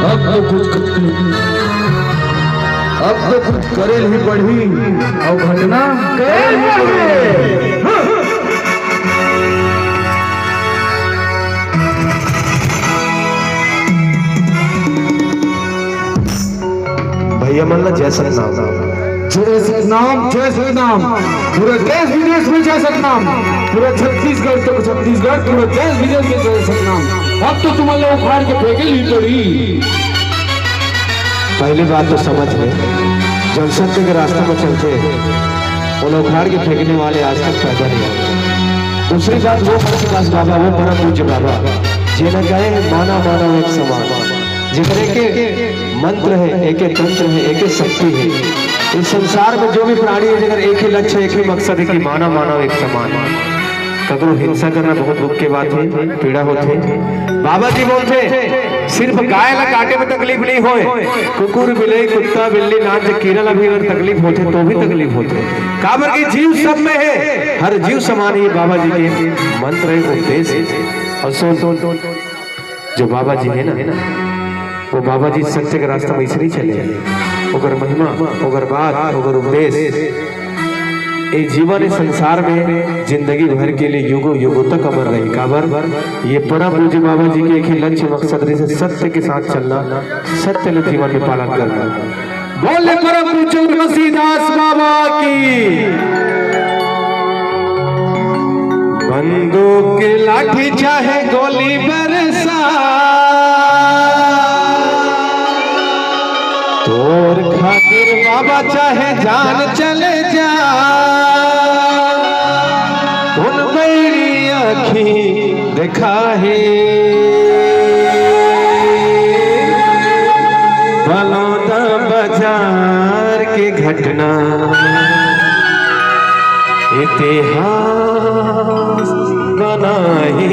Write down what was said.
अब तो कुछ करेल ही बढ़ी और घटना करेल ही बढ़ी। भैया मल्ला जय सतनाम। जय सतनाम, जय सतनाम। पूरे देश विदेश में जय सतनाम। पूरे छत्तीसगढ़ तो छत्तीसगढ़, पूरे देश विदेश में जय सतनाम। अब तो तुम लोग उखाड़ के फेंके ही पड़ी। पहली बात तो समझ ले, जब सत्य के रास्ते में चलते वो लोग उखाड़ के फेंकने वाले आज तक पैदा नहीं हुए। दूसरी बात वो हरसिदास बाबा, वो परम पूज्य बाबा जिन्हें गए माना मानव एक समान, जितने के मंत्र है, एक एक तंत्र है, एक एक शक्ति है। इस संसार में जो भी प्राणी है अगर एक ही लक्ष्य, एक ही मकसद है कि माना मानव एक समान। ककरो हिंसा करना बहुत दुख की बात है, पीड़ा होते। बाबा जी बोलते सिर्फ गाय ला काटे में तकलीफ नहीं होए, कुकुर बिल्ली कुत्ता बिल्ली नाच कीड़ा भी अगर तकलीफ होते तो भी तकलीफ होते। काबर की जीव सब में है, हर जीव समान ही बाबा जी के मंत्र है, उपदेश है। और सुन जो बाबा जी है ना, वो बाबा जी सत्य के रास्ता में इसलिए चले, ओकर महिमा, ओकर बात, ओकर उपदेश ये जीवन इस संसार में जिंदगी भर के लिए युगों युगों तक अमर रही। काबर ये परम पूज्य बाबा जी के एक ही लक्ष्य मकसद से सत्य के साथ चलना, सत्य ने जीवन में पालन करना। बोले परम पूज्य तुलसीदास बाबा की। बंदूक लाठी चाहे गोली बरसा, तोर खातिर बाबा चाहे जान चले जा। उन मेरी आँखी देखा है बलौदा बाजार के घटना, इतिहास बनाई